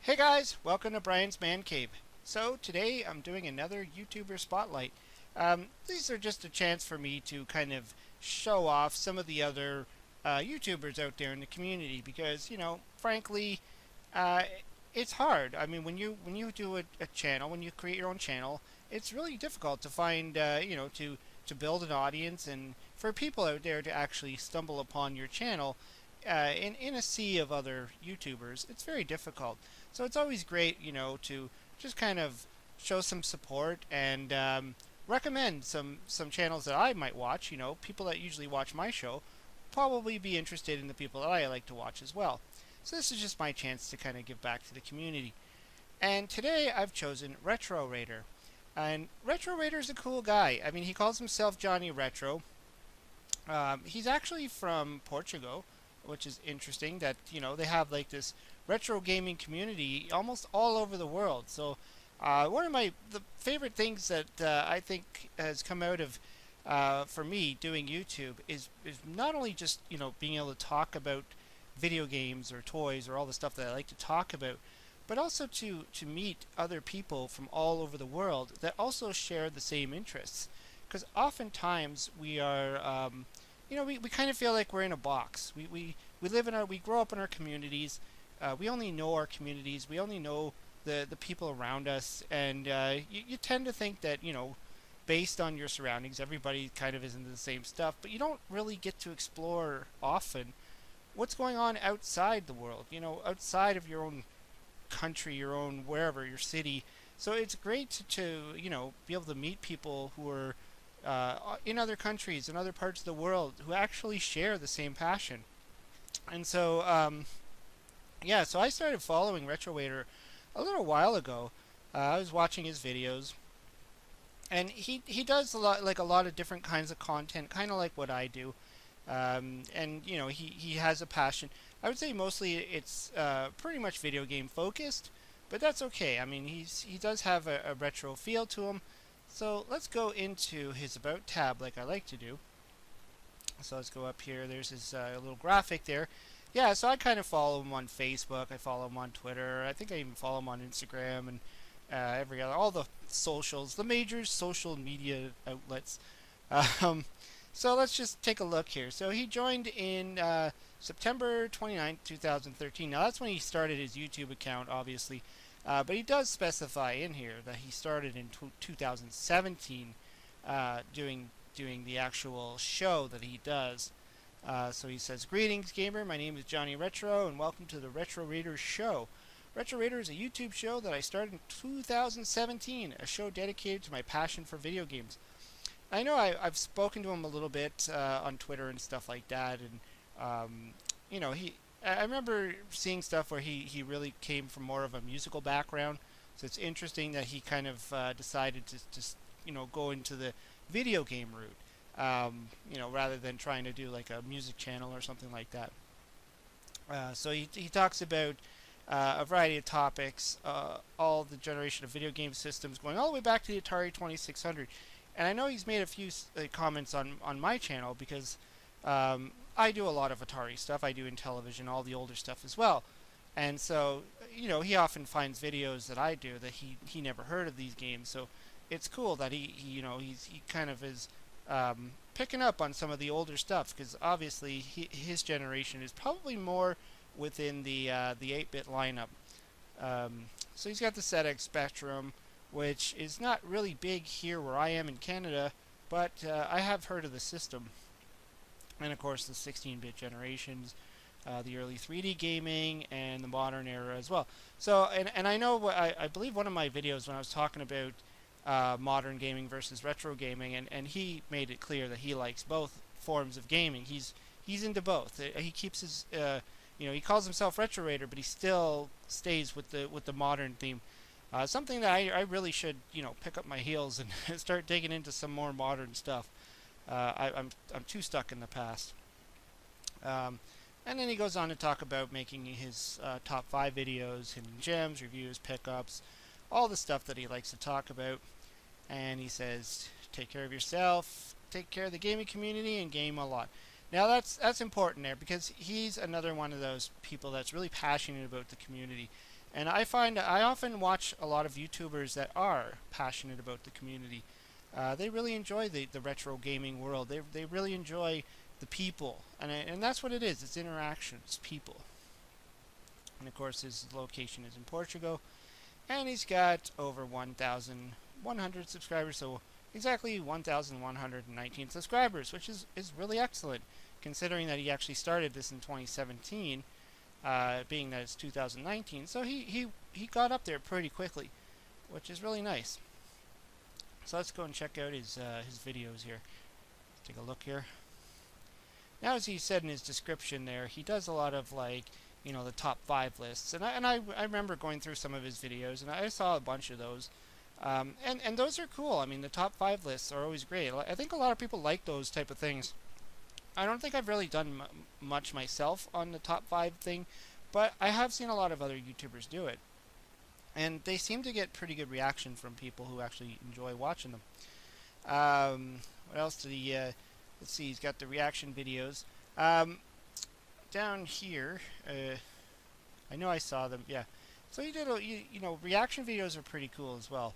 Hey guys, welcome to Brian's Man Cave. So today I'm doing another YouTuber spotlight. These are just a chance for me to kind of show off some of the other YouTubers out there in the community because frankly, uh, it's hard. I mean, when you do a channel, when you create your own channel, it's really difficult to find to build an audience and for people out there to actually stumble upon your channel in a sea of other YouTubers. It's very difficult. So it's always great, to just kind of show some support and recommend some channels that I might watch. People that usually watch my show probably be interested in the people that I like to watch as well. So this is just my chance to kind of give back to the community. And today I've chosen Retro Raider. And Retro Raider is a cool guy. I mean, he calls himself Johnny Retro. He's actually from Portugal, which is interesting that, they have like this retro gaming community almost all over the world. So, one of the favorite things that I think has come out of for me doing YouTube is not only just being able to talk about video games or toys or all the stuff that I like to talk about, but also to meet other people from all over the world that also share the same interests. Because oftentimes we are, we kind of feel like we're in a box. We grow up in our communities. We only know our communities. We only know the people around us, and you tend to think that based on your surroundings, everybody kind of is into the same stuff. But you don't really get to explore often what's going on outside the world. Outside of your own country, your own wherever, your city. So it's great to be able to meet people who are in other countries, in other parts of the world, who actually share the same passion. And so, yeah, so I started following RetroWader a little while ago. I was watching his videos, and he does a lot of different kinds of content, kind of like what I do. And he has a passion. I would say mostly it's pretty much video game focused, but that's okay. I mean, he does have a retro feel to him. So let's go into his About tab like I like to do. So let's go up here. There's his little graphic there. Yeah, so I kind of follow him on Facebook. I follow him on Twitter. I think I even follow him on Instagram and all the socials, the major social media outlets. Um, so let's just take a look here. So he joined in September 29th, 2013. Now that's when he started his YouTube account, obviously. But he does specify in here that he started in 2017 doing the actual show that he does. So he says, "Greetings, gamer. My name is Johnny Retro, and welcome to the Retro Raiders show. Retro Raider is a YouTube show that I started in 2017, a show dedicated to my passion for video games." I know I've spoken to him a little bit on Twitter and stuff like that, and I remember seeing stuff where he really came from more of a musical background. So it's interesting that he kind of decided to just go into the video game route. Rather than trying to do like a music channel or something like that. So he talks about a variety of topics, all the generation of video game systems, going all the way back to the Atari 2600. And I know he's made a few comments on my channel because I do a lot of Atari stuff. I do in television, all the older stuff as well. And so, he often finds videos that I do that he never heard of these games. So it's cool that he kind of is picking up on some of the older stuff because obviously his generation is probably more within the 8-bit lineup. So he's got the ZX Spectrum, which is not really big here where I am in Canada, but I have heard of the system. And of course the 16-bit generations, the early 3D gaming, and the modern era as well. So, and I know, I believe one of my videos when I was talking about modern gaming versus retro gaming, and he made it clear that he likes both forms of gaming. He's into both. He keeps his he calls himself Retro Raider, but he still stays with the modern theme. Something that I really should pick up my heels and start digging into some more modern stuff. I'm too stuck in the past. And then he goes on to talk about making his top 5 videos, hidden gems, reviews, pickups, all the stuff that he likes to talk about. And he says, take care of yourself, take care of the gaming community, and game a lot. Now that's important there because he's another one of those people that's really passionate about the community. And I find I often watch a lot of YouTubers that are passionate about the community. They really enjoy the retro gaming world. They really enjoy the people, and that's what it is. It's interactions, people. And of course, his location is in Portugal, and he's got over 1,100 subscribers. So exactly 1,119 subscribers, which is really excellent, considering that he actually started this in 2017, being that it's 2019. So he got up there pretty quickly, which is really nice. So let's go and check out his videos here. Take a look here. Now, as he said in his description there, he does a lot of, like, you know, the top 5 lists, and I remember going through some of his videos, and I saw a bunch of those, and those are cool. I mean, the top 5 lists are always great. I think a lot of people like those type of things. I don't think I've really done much myself on the top 5 thing, but I have seen a lot of other YouTubers do it, and they seem to get pretty good reaction from people who actually enjoy watching them. What else did he? Let's see. He's got the reaction videos. Down here, I know I saw them. Yeah. So he did. You know, reaction videos are pretty cool as well.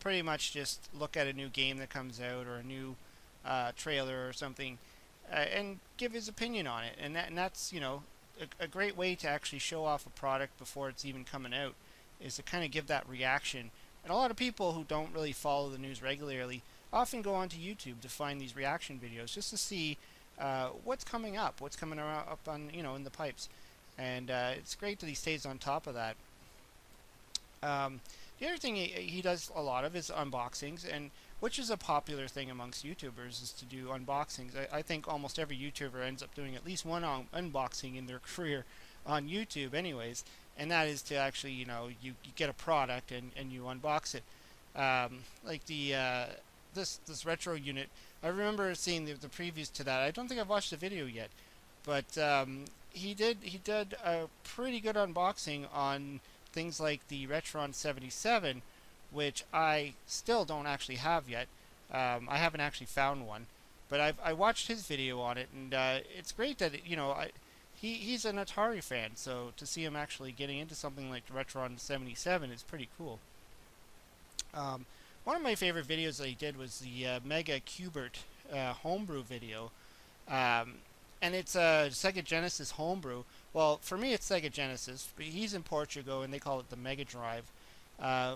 Pretty much just look at a new game that comes out or a new trailer or something, and give his opinion on it. And that's, you know, a great way to actually show off a product before it's even coming out, is to kind of give that reaction. And a lot of people who don't really follow the news regularly often go onto YouTube to find these reaction videos just to see what's coming up, what's coming up on, you know, in the pipes. And it's great that he stays on top of that. The other thing he does a lot of is unboxings, and which is a popular thing amongst YouTubers, is to do unboxings. I think almost every YouTuber ends up doing at least one unboxing in their career on YouTube anyways, and that is to actually, you know, you get a product and you unbox it. Like this retro unit, I remember seeing the previews to that. I don't think I've watched the video yet, but he did a pretty good unboxing on things like the Retron 77, which I still don't actually have yet. I haven't actually found one, but I watched his video on it, and it's great that, you know, he's an Atari fan, so to see him actually getting into something like the Retron 77 is pretty cool. One of my favorite videos that he did was the Mega Cubert homebrew video, and it's a Sega Genesis homebrew. Well, for me it's Sega Genesis, but he's in Portugal and they call it the Mega Drive,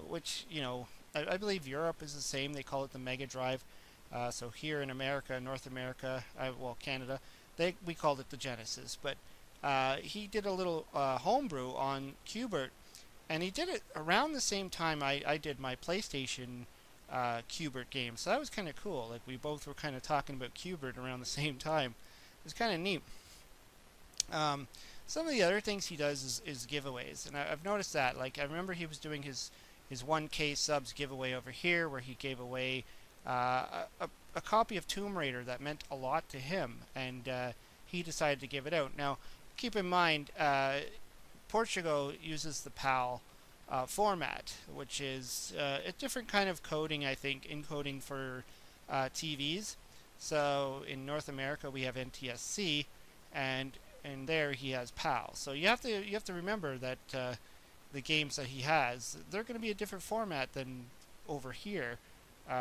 which, you know, I believe Europe is the same. They call it the Mega Drive. So here in America, North America, well, Canada, we called it the Genesis. But he did a little homebrew on Cubert, and he did it around the same time I did my PlayStation Cubert game. So that was kind of cool. Like, we both were kind of talking about Cubert around the same time. It was kind of neat. Some of the other things he does is giveaways, and I've noticed that. Like, I remember he was doing his 1K subs giveaway over here, where he gave away a copy of Tomb Raider that meant a lot to him, and he decided to give it out. Now, keep in mind, Portugal uses the PAL format, which is a different kind of coding, I think, encoding for TVs. So in North America we have NTSC, and there he has PAL. So you have to remember that the games that he has, they're going to be a different format than over here,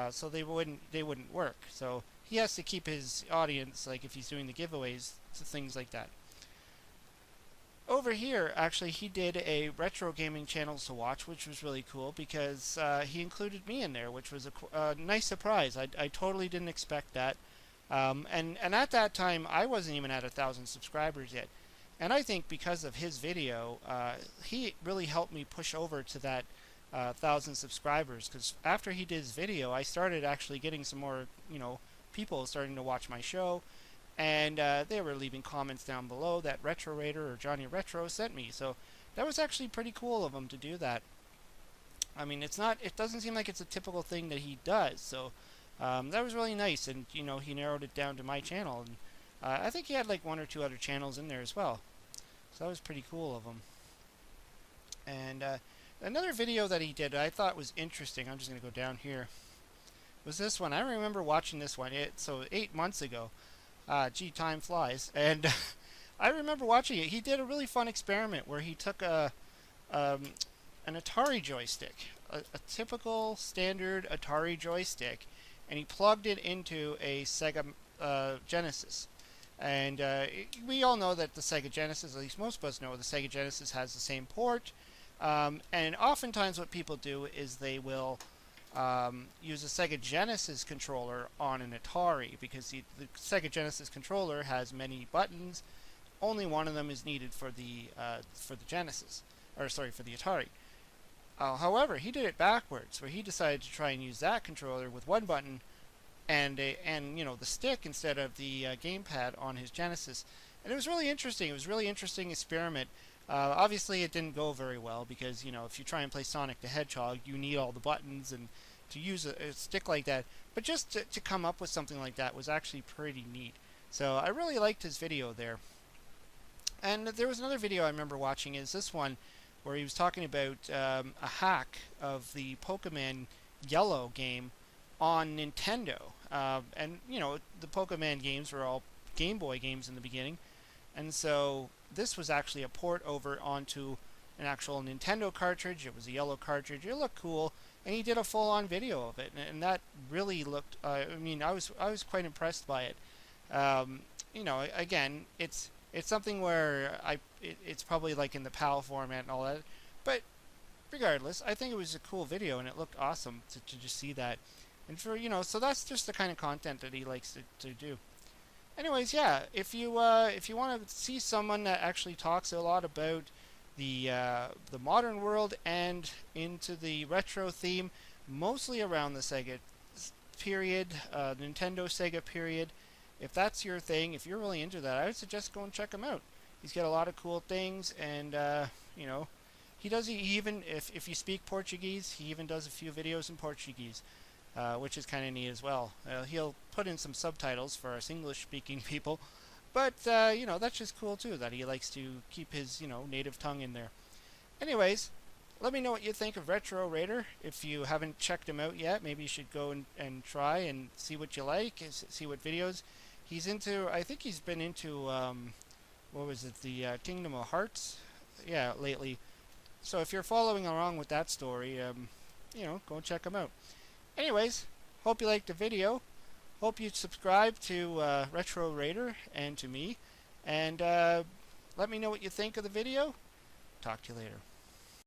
so they wouldn't work. So he has to keep his audience, like if he's doing the giveaways, to things like that. Over here, actually, he did a retro gaming channels to watch, which was really cool because he included me in there, which was a nice surprise. I totally didn't expect that. And at that time, I wasn't even at 1,000 subscribers yet. And I think because of his video, he really helped me push over to that 1,000 subscribers. Because after he did his video, I started actually getting some more, you know, people starting to watch my show. And they were leaving comments down below that Retro Raider or Johnny Retro sent me. So that was actually pretty cool of him to do that. I mean, it doesn't seem like it's a typical thing that he does. So that was really nice, and, you know, he narrowed it down to my channel, and I think he had like 1 or 2 other channels in there as well. So that was pretty cool of him. And another video that he did I thought was interesting, I'm just going to go down here, was this one. I remember watching this one, so 8 months ago. Gee, time flies. And I remember watching it. He did a really fun experiment where he took a um, an Atari joystick, a typical standard Atari joystick, and he plugged it into a Sega Genesis. And we all know that the Sega Genesis, at least most of us know, the Sega Genesis has the same port. And oftentimes, what people do is they will use a Sega Genesis controller on an Atari because the Sega Genesis controller has many buttons. Only one of them is needed for the Genesis, or sorry, for the Atari. However, he did it backwards, where he decided to try and use that controller with one button and the stick instead of the gamepad on his Genesis, and it was really interesting. It was a really interesting experiment. Obviously, it didn't go very well because if you try and play Sonic the Hedgehog, you need all the buttons and to use a stick like that. But just to come up with something like that was actually pretty neat. So I really liked his video there. And there was another video I remember watching, is this one, where he was talking about a hack of the Pokemon Yellow game on Nintendo. And the Pokemon games were all Game Boy games in the beginning, and so this was actually a port over onto an actual Nintendo cartridge. It was a yellow cartridge. It looked cool, and he did a full-on video of it, and that really looked. I was quite impressed by it. Again, it's something where it's probably like in the PAL format and all that, but regardless, I think it was a cool video, and it looked awesome to just see that. And so that's just the kind of content that he likes to do. Anyways, yeah, if you want to see someone that actually talks a lot about the modern world and into the retro theme, mostly around the Sega period, Nintendo Sega period, if that's your thing, if you're really into that, I would suggest go and check him out. He's got a lot of cool things, and he even if you speak Portuguese, he even does a few videos in Portuguese. Which is kind of neat as well. He'll put in some subtitles for us English-speaking people, but that's just cool too, that he likes to keep his native tongue in there. Anyways, let me know what you think of Retro Raider. If you haven't checked him out yet, maybe you should go and try and see what you like, see what videos he's into. I think he's been into what was it, the Kingdom of Hearts, yeah, lately. So if you're following along with that story, go check him out. Anyways, hope you liked the video. Hope you subscribe to Retro Raider and to me. And let me know what you think of the video. Talk to you later.